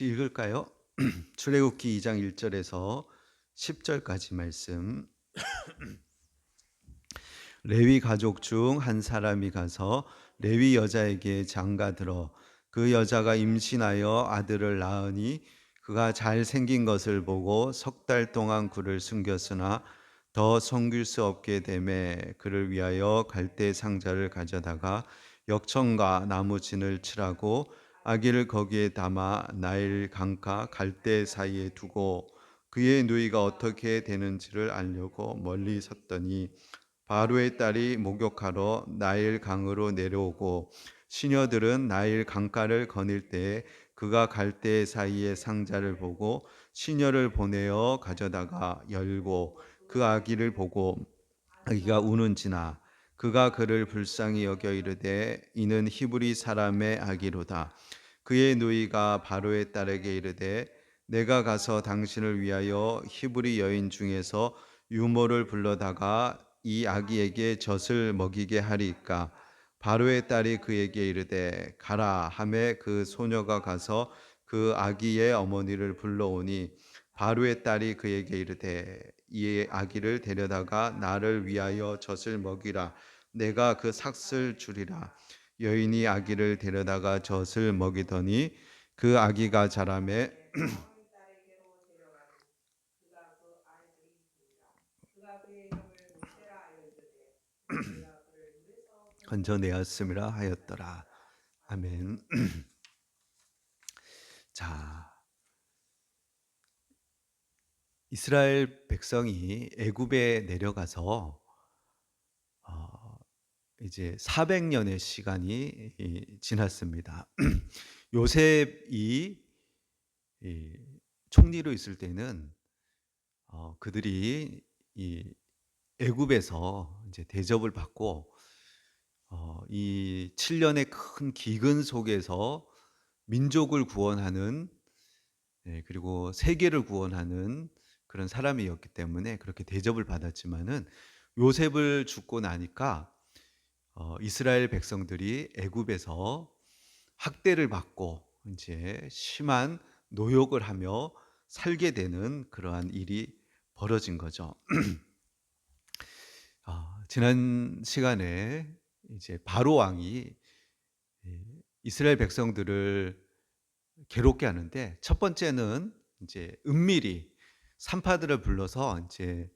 읽을까요? 출애굽기 2장 1절에서 10절까지 말씀. 레위 가족 중 한 사람이 가서 레위 여자에게 장가들어 그 여자가 임신하여 아들을 낳으니 그가 잘 생긴 것을 보고 석 달 동안 그를 숨겼으나 더 섬길 수 없게 되매 그를 위하여 갈대 상자를 가져다가 역청과 나무진을 칠하고 아기를 거기에 담아 나일 강가 갈대 사이에 두고 그의 누이가 어떻게 되는지를 알려고 멀리 섰더니 바로의 딸이 목욕하러 나일 강으로 내려오고 시녀들은 나일 강가를 거닐 때에 그가 갈대 사이에 상자를 보고 시녀를 보내어 가져다가 열고 그 아기를 보고 아기가 우는지나 그가 그를 불쌍히 여겨 이르되 이는 히브리 사람의 아기로다. 그의 누이가 바로의 딸에게 이르되 내가 가서 당신을 위하여 히브리 여인 중에서 유모를 불러다가 이 아기에게 젖을 먹이게 하리이까. 바로의 딸이 그에게 이르되 가라 하매 그 소녀가 가서 그 아기의 어머니를 불러오니 바로의 딸이 그에게 이르되 이 아기를 데려다가 나를 위하여 젖을 먹이라. 내가 그 삭슬 주리라. 여인이 아기를 데려다가 젖을 먹이더니 그 아기가 자라매 건져내었음이라 하였더라. 아멘. 자, 이스라엘 백성이 애굽에 내려가서 이제 400년의 시간이 지났습니다. 요셉이 총리로 있을 때는 그들이 이 애굽에서 이제 대접을 받고 이 7년의 큰 기근 속에서 민족을 구원하는, 그리고 세계를 구원하는 그런 사람이었기 때문에 그렇게 대접을 받았지만은 요셉을 죽고 나니까 이스라엘 백성들이 애굽에서 학대를 받고 이제 심한 노역을 하며 살게 되는 그러한 일이 벌어진 거죠. 지난 시간에 이제 바로 왕이 이스라엘 백성들을 괴롭게 하는데, 첫 번째는 이제 은밀히 산파들을 불러서 이제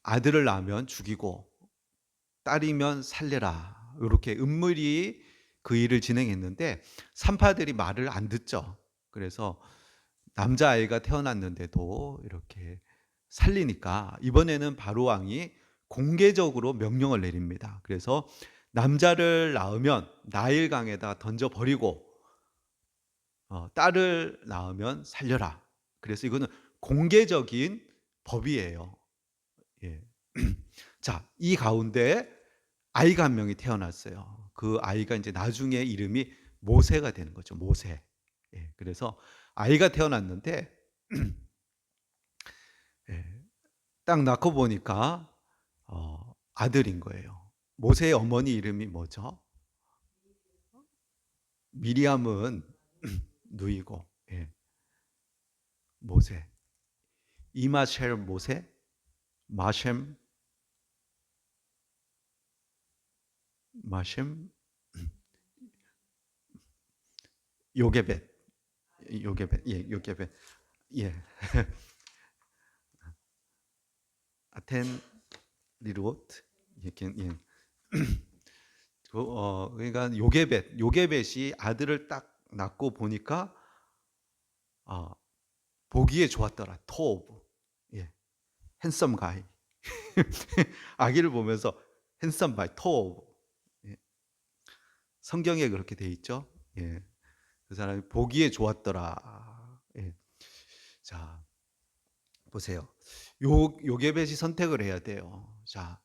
아들을 낳으면 죽이고 딸이면 살려라, 이렇게 은밀히 그 일을 진행했는데 산파들이 말을 안 듣죠. 그래서 남자아이가 태어났는데도 이렇게 살리니까 이번에는 바로 왕이 공개적으로 명령을 내립니다. 그래서 남자를 낳으면 나일강에다 던져버리고 딸을 낳으면 살려라. 그래서 이거는 공개적인 법이에요. 예. 자, 이 가운데 아이가 한 명이 태어났어요. 그 아이가 이제 나중에 이름이 모세가 되는 거죠. 모세. 예. 그래서 아이가 태어났는데 예, 딱 낳고 보니까 아들인 거예요. 모세의 어머니 이름이 뭐죠? 미리암은 누이고, 예, 모세. 이마쉘 모세, 마셈, 마셈, 요게벳, 요게벳, 예, 요게벳, 예, 아텐 리루트, 이렇게, 예. 그러니까 요게벳이 아들을 딱 낳고 보니까 어, 보기에 좋았더라. 토브, 예, 핸섬 가이. 아기를 보면서 핸섬 바이 토브. 예, 성경에 그렇게 돼 있죠. 예, 그 사람이 보기에 좋았더라. 예. 자, 보세요. 요게벳이 선택을 해야 돼요. 자,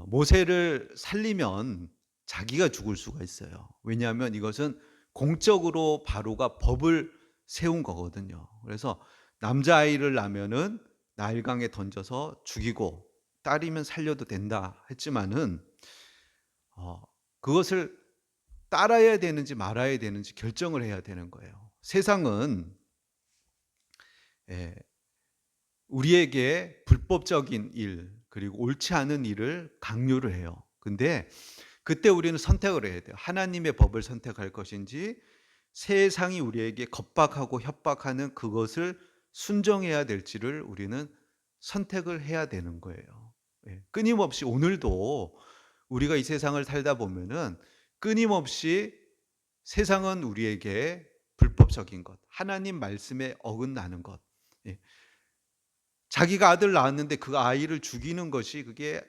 모세를 살리면 자기가 죽을 수가 있어요. 왜냐하면 이것은 공적으로 바로가 법을 세운 거거든요. 그래서 남자아이를 낳으면은 나일강에 던져서 죽이고 딸이면 살려도 된다 했지만은 그것을 따라야 되는지 말아야 되는지 결정을 해야 되는 거예요. 세상은 예, 우리에게 불법적인 일 그리고 옳지 않은 일을 강요를 해요. 근데 그때 우리는 선택을 해야 돼요. 하나님의 법을 선택할 것인지 세상이 우리에게 겁박하고 협박하는 그것을 순종해야 될지를 우리는 선택을 해야 되는 거예요. 예, 끊임없이 오늘도 우리가 이 세상을 살다 보면은 끊임없이 세상은 우리에게 불법적인 것, 하나님 말씀에 어긋나는 것, 예, 자기가 아들 낳았는데 그 아이를 죽이는 것이 그게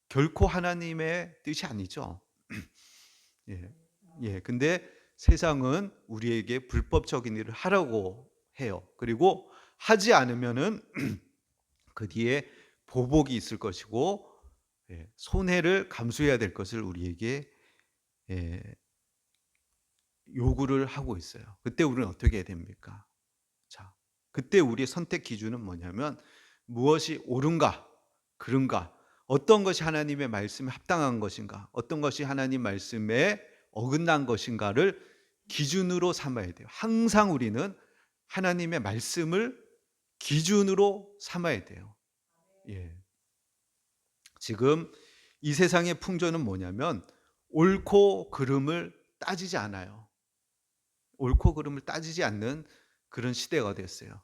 결코 하나님의 뜻이 아니죠. 예. 예. 근데 세상은 우리에게 불법적인 일을 하라고 해요. 그리고 하지 않으면은 그 뒤에 보복이 있을 것이고 예, 손해를 감수해야 될 것을 우리에게 예, 요구를 하고 있어요. 그때 우리는 어떻게 해야 됩니까? 자, 그때 우리의 선택 기준은 뭐냐면 무엇이 옳은가, 그른가, 어떤 것이 하나님의 말씀에 합당한 것인가, 어떤 것이 하나님 말씀에 어긋난 것인가를 기준으로 삼아야 돼요. 항상 우리는 하나님의 말씀을 기준으로 삼아야 돼요. 예. 지금 이 세상의 풍조는 뭐냐면 옳고 그름을 따지지 않아요. 옳고 그름을 따지지 않는 그런 시대가 됐어요.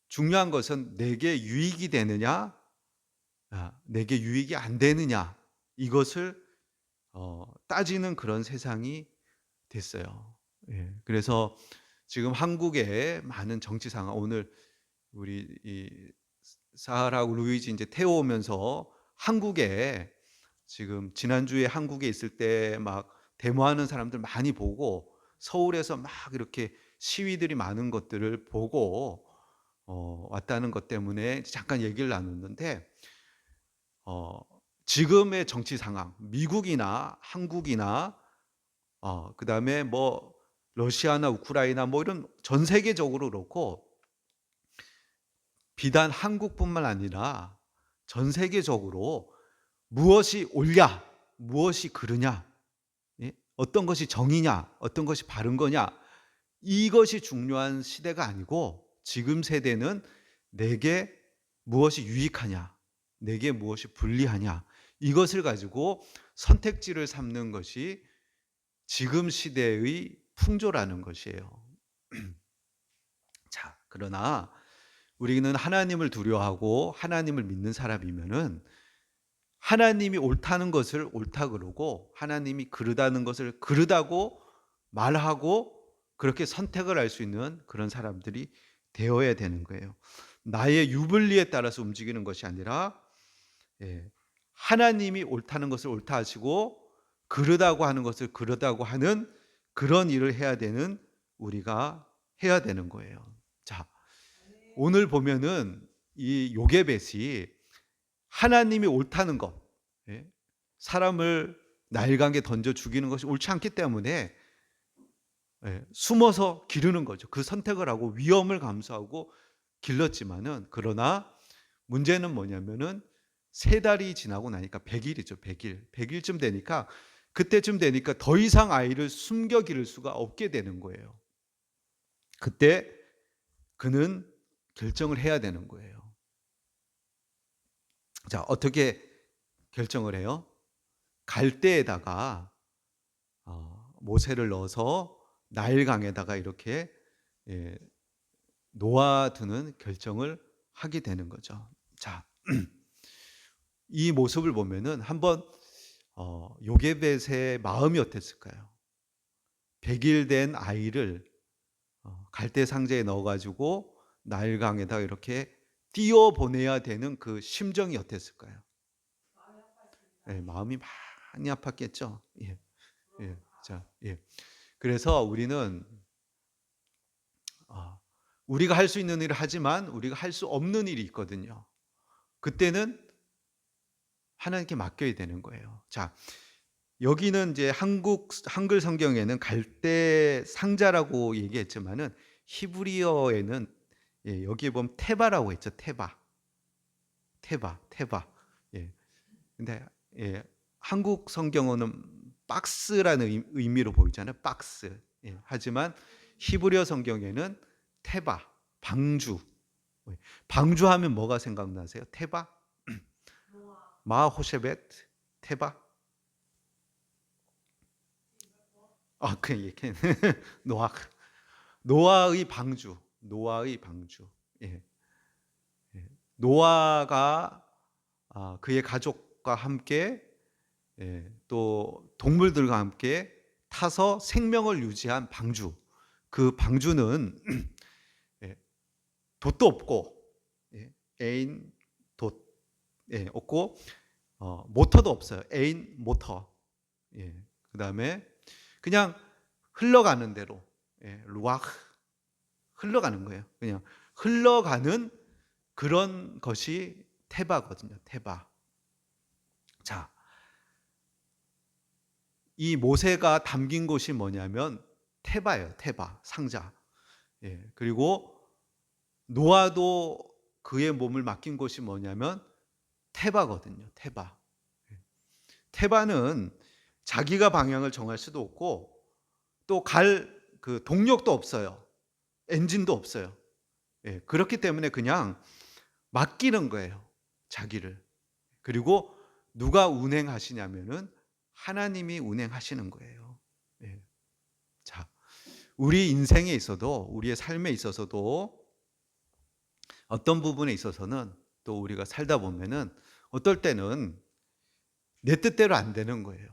중요한 것은 내게 유익이 되느냐, 내게 유익이 안 되느냐, 이것을 따지는 그런 세상이 됐어요. 예. 그래서 지금 한국의 많은 정치 상황, 오늘 우리 이 사하라고 루이지 이제 태워오면서 한국에 지금 지난주에 한국에 있을 때 막 데모하는 사람들 많이 보고 서울에서 막 이렇게 시위들이 많은 것들을 보고 왔다는 것 때문에 잠깐 얘기를 나눴는데 어 지금의 정치 상황, 미국이나 한국이나 그다음에 뭐 러시아나 우크라이나 뭐 이런 전 세계적으로 그렇고 비단 한국뿐만 아니라 전 세계적으로 무엇이 옳냐, 무엇이 그르냐, 예? 어떤 것이 정의냐, 어떤 것이 바른 거냐, 이것이 중요한 시대가 아니고 지금 세대는 내게 무엇이 유익하냐, 내게 무엇이 불리하냐, 이것을 가지고 선택지를 삼는 것이 지금 시대의 풍조라는 것이에요. 자, 그러나 우리는 하나님을 두려워하고 하나님을 믿는 사람이면은 하나님이 옳다는 것을 옳다 그러고 하나님이 그르다는 것을 그르다고 말하고 그렇게 선택을 할 수 있는 그런 사람들이 되어야 되는 거예요. 나의 유불리에 따라서 움직이는 것이 아니라 예, 하나님이 옳다는 것을 옳다 하시고 그르다고 하는 것을 그르다고 하는 그런 일을 해야 되는 우리가 해야 되는 거예요. 자, 오늘 보면은 이 요게벳이 하나님이 옳다는 것, 예, 사람을 나일강에 던져 죽이는 것이 옳지 않기 때문에 예, 숨어서 기르는 거죠. 그 선택을 하고 위험을 감수하고 길렀지만은 그러나 문제는 뭐냐면은 세 달이 지나고 나니까 100일이죠. 100일. 100일쯤 되니까 그때쯤 되니까 더 이상 아이를 숨겨 기를 수가 없게 되는 거예요. 그때 그는 결정을 해야 되는 거예요. 자, 어떻게 결정을 해요? 갈대에다가 모세를 넣어서 나일강에다가 이렇게 예, 놓아두는 결정을 하게 되는 거죠. 자, 이 모습을 보면은 한번 요게벳의 마음이 어땠을까요? 100일 된 아이를 갈대 상자에 넣어가지고 나일강에다 이렇게 띄워 보내야 되는 그 심정이 어땠을까요? 예, 마음이 많이 아팠겠죠. 예, 예, 자, 예. 그래서 우리는 우리가 할 수 있는 일을 하지만 우리가 할 수 없는 일이 있거든요. 그때는 하나님께 맡겨야 되는 거예요. 자, 여기는 이제 한글 성경에는 갈대 상자라고 얘기했지만은 히브리어에는 예, 여기에 보면 테바라고 했죠. 테바. 테바. 예. 근데 예, 한국 성경어는 박스라는 의미로 보이잖아요. 박스. 예. 하지만 히브리어 성경에는 테바, 방주. 방주하면 뭐가 생각나세요? 테바? 마호셰벳? 테바? 그 얘기. 노아. 노아의 방주. 노아의 방주. 예. 노아가 그의 가족과 함께 또 동물들과 함께 타서 생명을 유지한 방주. 그 방주는 돛도 없고 애인 돛 없고 모터도 없어요. 애인 모터. 그다음에 그냥 흘러가는 대로 루아흐 흘러가는 거예요. 그냥 흘러가는 그런 것이 테바거든요. 테바. 자, 이 모세가 담긴 곳이 뭐냐면 테바예요. 테바 상자. 그리고 노아도 그의 몸을 맡긴 곳이 뭐냐면 테바거든요. 테바. 테바는 자기가 방향을 정할 수도 없고 또 갈 그 동력도 없어요. 엔진도 없어요. 그렇기 때문에 그냥 맡기는 거예요. 자기를. 그리고 누가 운행하시냐면은 하나님이 운행하시는 거예요. 자, 우리 인생에 있어도 우리의 삶에 있어서도 어떤 부분에 있어서는 또 우리가 살다 보면은 어떨 때는 내 뜻대로 안 되는 거예요.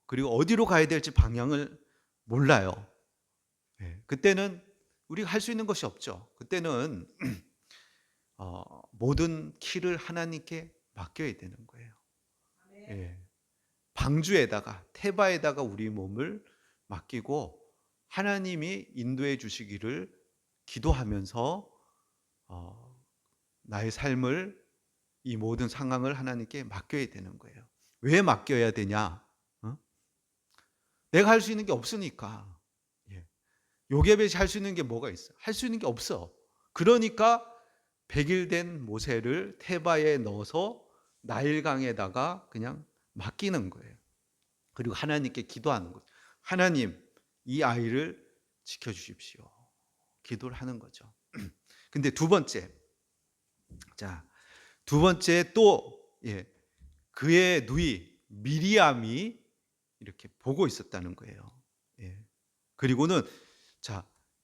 그리고 어디로 가야 될지 방향을 몰라요. 그때는 우리가 할 수 있는 것이 없죠. 그때는 모든 키를 하나님께 맡겨야 되는 거예요. 방주에다가 테바에다가 우리 몸을 맡기고 하나님이 인도해 주시기를 기도하면서 나의 삶을 이 모든 상황을 하나님께 맡겨야 되는 거예요. 왜 맡겨야 되냐? 내가 할 수 있는 게 없으니까. 요게벳이 할 수 있는 게 뭐가 있어? 할 수 있는 게 없어. 그러니까 100일 된 모세를 테바에 넣어서 나일강에다가 그냥 맡기는 거예요. 그리고 하나님께 기도하는 거죠. 하나님, 이 아이를 지켜주십시오. 기도를 하는 거죠. 근데 두 번째, 또 그의 누이 미리암이 이렇게 보고 있었다는 거예요. 그리고는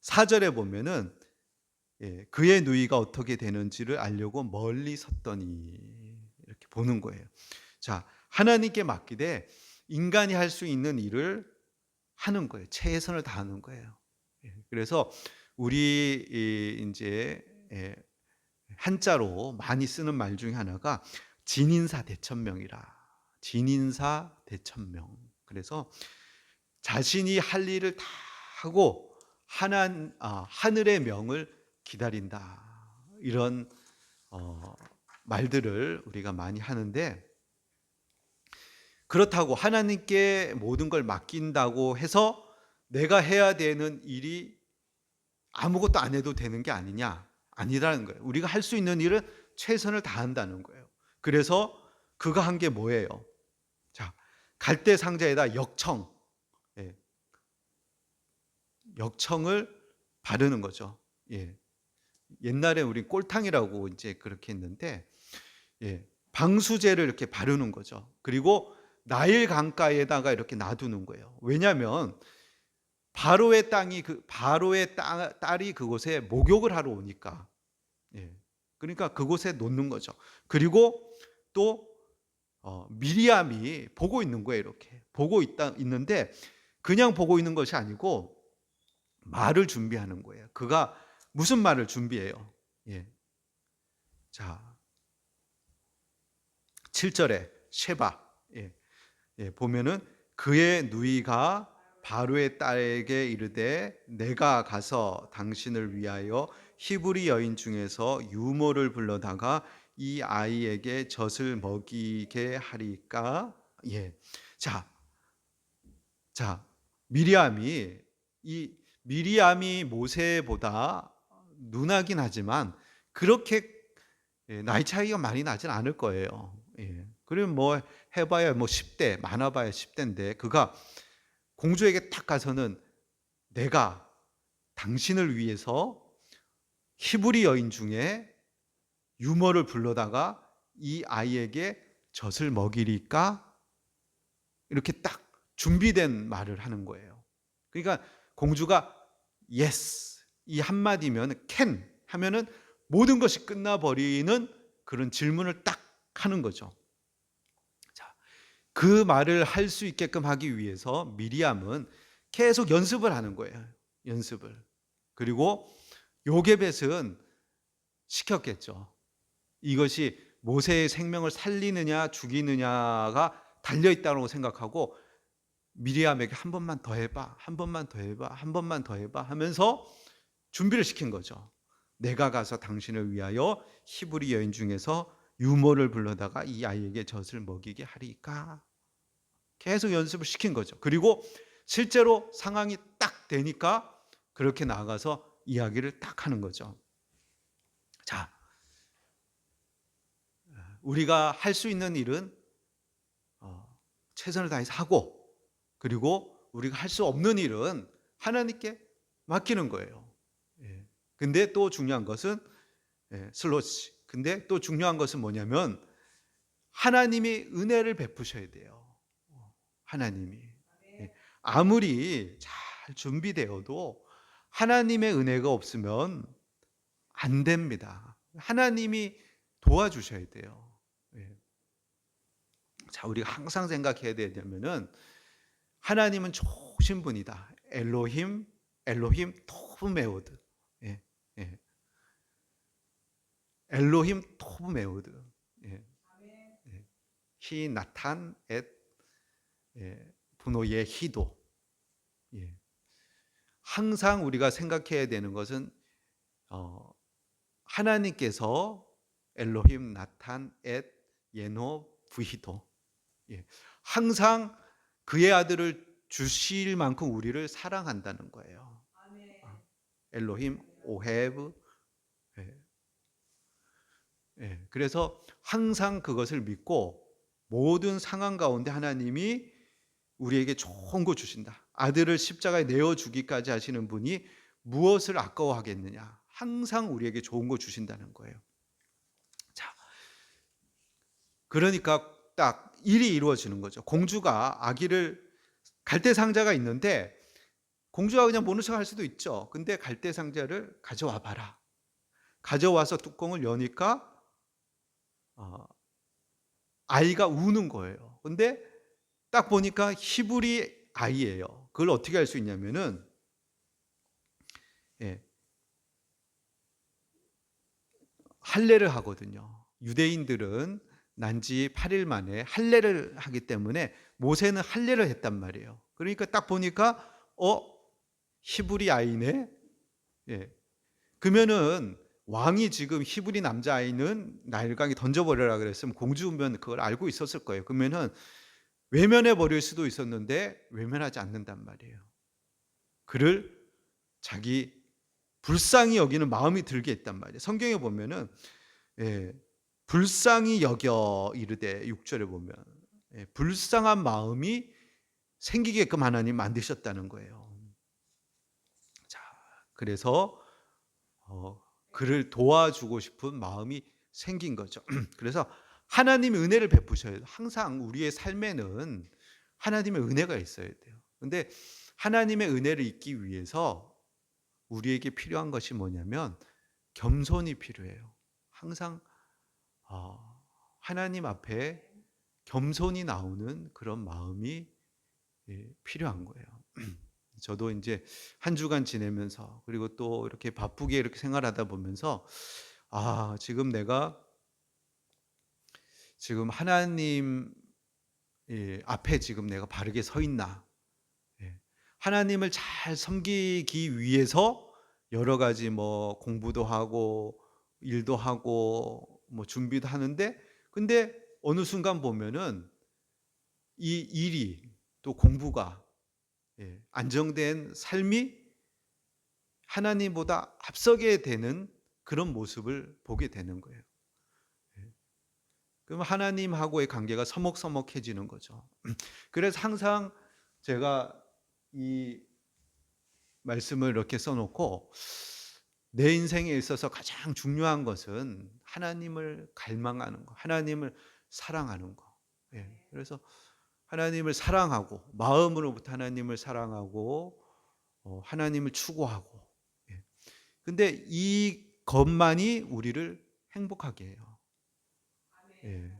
4절에 보면은 그의 누이가 어떻게 되는지를 알려고 멀리 섰더니 이렇게 보는 거예요. 하나님께 맡기되 인간이 할 수 있는 일을 하는 거예요. 최선을 다하는 거예요. 그래서 우리 이제 한자로 많이 쓰는 말 중에 하나가 진인사 대천명이라. 진인사 대천명. 그래서 자신이 할 일을 다 하고 하늘의 명을 기다린다. 이런 말들을 우리가 많이 하는데, 그렇다고 하나님께 모든 걸 맡긴다고 해서 내가 해야 되는 일이 아무것도 안 해도 되는 게 아니냐? 아니라는 거예요. 우리가 할 수 있는 일은 최선을 다한다는 거예요. 그래서 그가 한 게 뭐예요? 갈대 상자에다 역청을 바르는 거죠. 옛날에 우리 꼴탕이라고 이제 그렇게 했는데, 방수제를 이렇게 바르는 거죠. 그리고 나일 강가에다가 이렇게 놔두는 거예요. 왜냐하면 바로의 딸이 그곳에 목욕을 하러 오니까. 그러니까 그곳에 놓는 거죠. 그리고 또 미리암이 보고 있는 거예요. 이렇게 보고 있는데 그냥 보고 있는 것이 아니고 말을 준비하는 거예요. 그가 무슨 말을 준비해요? 7절에 쉐바 보면은 그의 누이가 바로의 딸에게 이르되 내가 가서 당신을 위하여 히브리 여인 중에서 유모를 불러다가 이 아이에게 젖을 먹이게 하리까. 미리암이 모세보다 누나긴 하지만 그렇게 나이 차이가 많이 나진 않을 거예요. 그러면 뭐 해봐야 10대, 많아봐야 10대인데 그가 공주에게 딱 가서는 내가 당신을 위해서 히브리 여인 중에 유모를 불러다가 이 아이에게 젖을 먹이리까? 이렇게 딱 준비된 말을 하는 거예요. 그러니까 공주가 yes 이 한마디면 can 하면은 모든 것이 끝나버리는 그런 질문을 딱 하는 거죠. 자, 그 말을 할 수 있게끔 하기 위해서 미리암은 계속 연습을 하는 거예요. 연습을. 그리고 요게벳은 시켰겠죠. 이것이 모세의 생명을 살리느냐 죽이느냐가 달려있다고 생각하고 미리암에게 한 번만 더 해봐, 한 번만 더 해봐, 한 번만 더 해봐 하면서 준비를 시킨 거죠. 내가 가서 당신을 위하여 히브리 여인 중에서 유모를 불러다가 이 아이에게 젖을 먹이게 하리까? 계속 연습을 시킨 거죠. 그리고 실제로 상황이 딱 되니까 그렇게 나가서 이야기를 딱 하는 거죠. 자, 우리가 할 수 있는 일은 최선을 다해서 하고, 그리고 우리가 할 수 없는 일은 하나님께 맡기는 거예요. 예. 근데 또 중요한 것은 슬로치. 근데 또 중요한 것은 뭐냐면 하나님이 은혜를 베푸셔야 돼요. 하나님이. 예. 아무리 잘 준비되어도 하나님의 은혜가 없으면 안 됩니다. 하나님이 도와주셔야 돼요. 예. 자, 우리가 항상 생각해야 되냐면은 하나님은 좋으신 분이다. 엘로힘 토브 메오드. 예, 예. 엘로힘 토브 메오드. 예, 예. 히 나탄 엣 분노의 히도. 예. 항상 우리가 생각해야 되는 것은 하나님께서 엘로힘 나탄 엣 예노 부히도. 예. 항상 그의 아들을 주실 만큼 우리를 사랑한다는 거예요. 엘로힘 오헤브. 예. 예. 그래서 항상 그것을 믿고 모든 상황 가운데 하나님이 우리에게 좋은 거 주신다. 아들을 십자가에 내어 주기까지 하시는 분이 무엇을 아까워하겠느냐. 항상 우리에게 좋은 거 주신다는 거예요. 자, 그러니까 딱 일이 이루어지는 거죠. 공주가 아기를 갈대 상자가 있는데 공주가 그냥 모른 척 할 수도 있죠. 근데 갈대 상자를 가져와 봐라. 가져와서 뚜껑을 여니까 아이가 우는 거예요. 근데 딱 보니까 히브리 아이예요. 그걸 어떻게 알 수 있냐면은 할례를 하거든요. 유대인들은 난지 8일 만에 할례를 하기 때문에 모세는 할례를 했단 말이에요. 그러니까 딱 보니까 히브리 아이네. 예. 그러면은 왕이 지금 히브리 남자아이는 나일강에 던져버려라 그랬으면 공주면 그걸 알고 있었을 거예요. 그러면은 외면해 버릴 수도 있었는데 외면하지 않는단 말이에요. 그를 자기 불쌍히 여기는 마음이 들게 했단 말이에요. 성경에 보면은 불쌍히 여겨 이르되 6절에 보면 불쌍한 마음이 생기게끔 하나님 만드셨다는 거예요. 자, 그래서 그를 도와주고 싶은 마음이 생긴 거죠. 그래서 하나님의 은혜를 베푸셔야 돼요. 항상 우리의 삶에는 하나님의 은혜가 있어야 돼요. 근데 하나님의 은혜를 잊기 위해서 우리에게 필요한 것이 뭐냐면 겸손이 필요해요. 항상 하나님 앞에 겸손이 나오는 그런 마음이 필요한 거예요. 저도 이제 한 주간 지내면서 그리고 또 이렇게 바쁘게 이렇게 생활하다 보면서 지금 내가 지금 하나님 앞에 지금 내가 바르게 서 있나? 하나님을 잘 섬기기 위해서 여러 가지 뭐 공부도 하고 일도 하고 뭐 준비도 하는데 근데 어느 순간 보면은 이 일이 또 공부가 안정된 삶이 하나님보다 앞서게 되는 그런 모습을 보게 되는 거예요. 그럼 하나님하고의 관계가 서먹서먹해지는 거죠. 그래서 항상 제가 이 말씀을 이렇게 써놓고 내 인생에 있어서 가장 중요한 것은 하나님을 갈망하는 거, 하나님을 사랑하는 거. 예, 그래서 하나님을 사랑하고 마음으로부터 하나님을 사랑하고 하나님을 추구하고. 예. 근데 이 것만이 우리를 행복하게 해요. 예.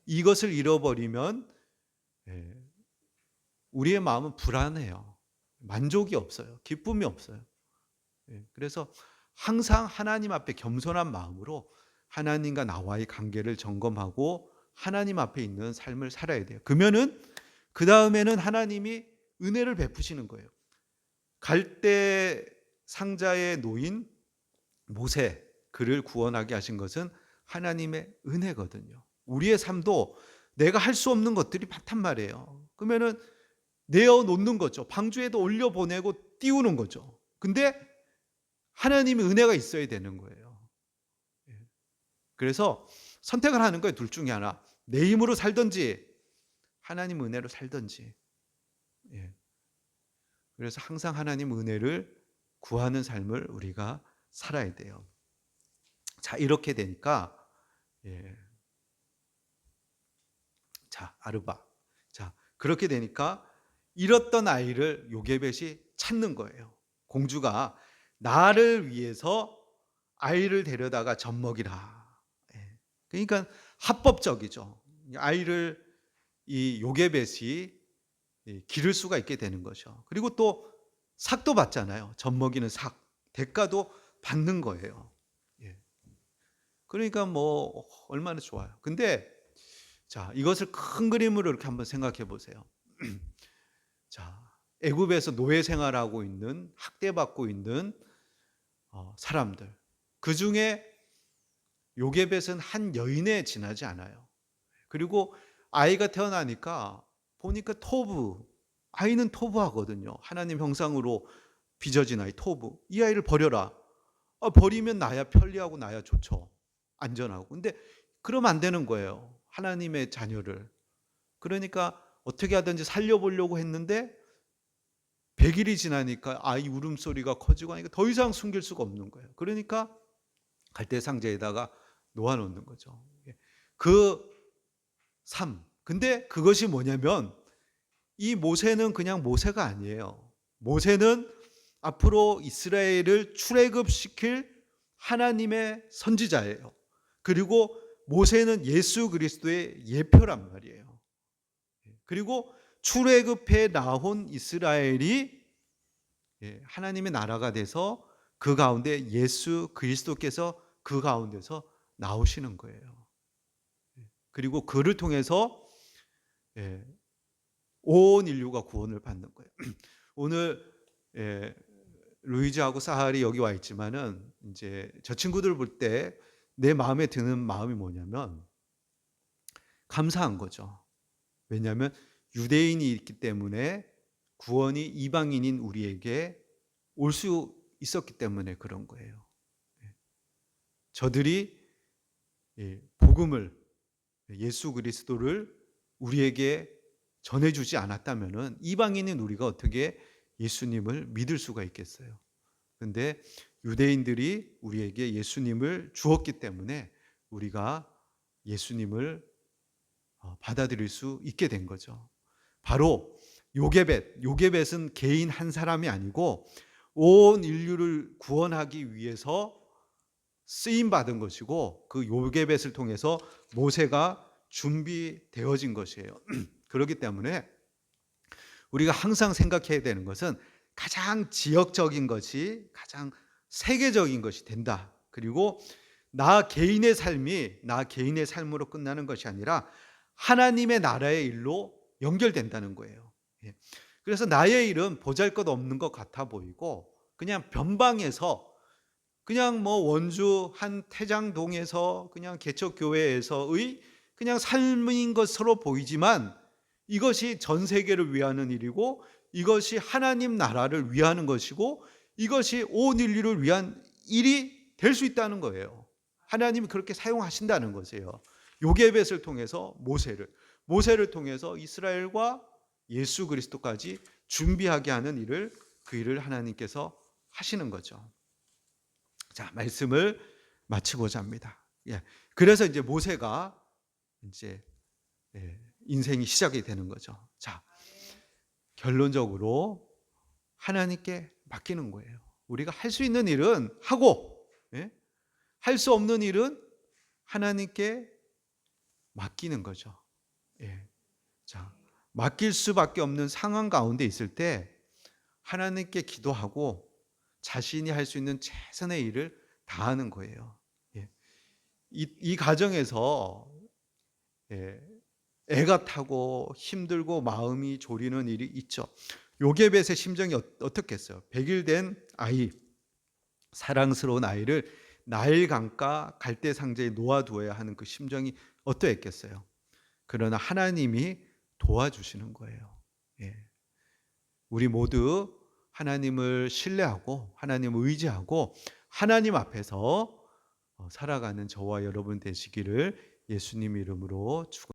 이것을 잃어버리면 우리의 마음은 불안해요. 만족이 없어요. 기쁨이 없어요. 그래서 항상 하나님 앞에 겸손한 마음으로 하나님과 나와의 관계를 점검하고 하나님 앞에 있는 삶을 살아야 돼요. 그러면은 그 다음에는 하나님이 은혜를 베푸시는 거예요. 갈대 상자에 놓인 모세, 그를 구원하게 하신 것은 하나님의 은혜거든요. 우리의 삶도 내가 할 수 없는 것들이 많단 말이에요. 그러면은 내어 놓는 거죠. 방주에도 올려 보내고 띄우는 거죠. 근데 하나님의 은혜가 있어야 되는 거예요. 그래서 선택을 하는 거예요. 둘 중에 하나. 내 힘으로 살든지 하나님 은혜로 살든지. 그래서 항상 하나님 은혜를 구하는 삶을 우리가 살아야 돼요. 자, 이렇게 되니까 자, 아르바. 자, 그렇게 되니까 잃었던 아이를 요게벳이 찾는 거예요. 공주가 나를 위해서 아이를 데려다가 젖먹이라. 그러니까 합법적이죠. 아이를 이 요게벳이 기를 수가 있게 되는 거죠. 그리고 또 삭도 받잖아요. 젖먹이는 삭. 대가도 받는 거예요. 그러니까 뭐 얼마나 좋아요. 근데 자, 이것을 큰 그림으로 이렇게 한번 생각해 보세요. 자, 애굽에서 노예 생활하고 있는, 학대받고 있는 사람들. 그 중에 요게벳은 한 여인에 지나지 않아요. 그리고 아이가 태어나니까 보니까 토부, 아이는 토부하거든요. 하나님 형상으로 빚어진 아이 토부. 이 아이를 버려라. 버리면 나야 편리하고 나야 좋죠. 안전하고. 근데 그러면 안 되는 거예요. 하나님의 자녀를. 그러니까 어떻게 하든지 살려보려고 했는데 100일이 지나니까 아이 울음소리가 커지고 하니까 더 이상 숨길 수가 없는 거예요. 그러니까 갈대 상자에다가 놓아놓는 거죠. 그 삶. 근데 그것이 뭐냐면 이 모세는 그냥 모세가 아니에요. 모세는 앞으로 이스라엘을 출애굽시킬 하나님의 선지자예요. 그리고 모세는 예수 그리스도의 예표란 말이에요. 그리고 출애굽해 나온 이스라엘이 하나님의 나라가 돼서 그 가운데 예수 그리스도께서 그 가운데서 나오시는 거예요. 그리고 그를 통해서 온 인류가 구원을 받는 거예요. 오늘 루이즈하고 사할이 여기 와 있지만은 이제 저 친구들 볼 때 내 마음에 드는 마음이 뭐냐면 감사한 거죠. 왜냐하면 유대인이 있기 때문에 구원이 이방인인 우리에게 올 수 있었기 때문에 그런 거예요. 저들이 복음을, 예수 그리스도를 우리에게 전해주지 않았다면은 이방인인 우리가 어떻게 예수님을 믿을 수가 있겠어요? 근데 유대인들이 우리에게 예수님을 주었기 때문에 우리가 예수님을 받아들일 수 있게 된 거죠. 바로 요게벳은 개인 한 사람이 아니고 온 인류를 구원하기 위해서 쓰임 받은 것이고 그 요게벳을 통해서 모세가 준비되어진 것이에요. 그렇기 때문에 우리가 항상 생각해야 되는 것은 가장 지역적인 것이 가장 세계적인 것이 된다. 그리고 나 개인의 삶으로 끝나는 것이 아니라 하나님의 나라의 일로 연결된다는 거예요. 그래서 나의 일은 보잘것없는 것 같아 보이고 그냥 변방에서 그냥 뭐 원주 한 태장동에서 그냥 개척교회에서의 그냥 삶인 것으로 보이지만 이것이 전 세계를 위하는 일이고 이것이 하나님 나라를 위하는 것이고 이것이 온 인류를 위한 일이 될 수 있다는 거예요. 하나님이 그렇게 사용하신다는 것이에요. 요게벳을 통해서 모세를 통해서 이스라엘과 예수 그리스도까지 준비하게 하는 일을 그 일을 하나님께서 하시는 거죠. 자, 말씀을 마치고자 합니다. 예. 그래서 이제 모세가 이제 인생이 시작이 되는 거죠. 자, 결론적으로 하나님께 맡기는 거예요. 우리가 할 수 있는 일은 하고, 할 수 없는 일은 하나님께 맡기는 거죠. 예. 자, 맡길 수밖에 없는 상황 가운데 있을 때 하나님께 기도하고 자신이 할 수 있는 최선의 일을 다하는 거예요. 예. 이 가정에서 애가 타고 힘들고 마음이 졸이는 일이 있죠. 요게벳의 심정이 어떻겠어요? 100일 된 아이, 사랑스러운 아이를 나일 강가 갈대 상자에 놓아두어야 하는 그 심정이 어떠했겠어요? 그러나 하나님이 도와주시는 거예요. 예. 우리 모두 하나님을 신뢰하고 하나님을 의지하고 하나님 앞에서 살아가는 저와 여러분 되시기를 예수님 이름으로 축원합니다.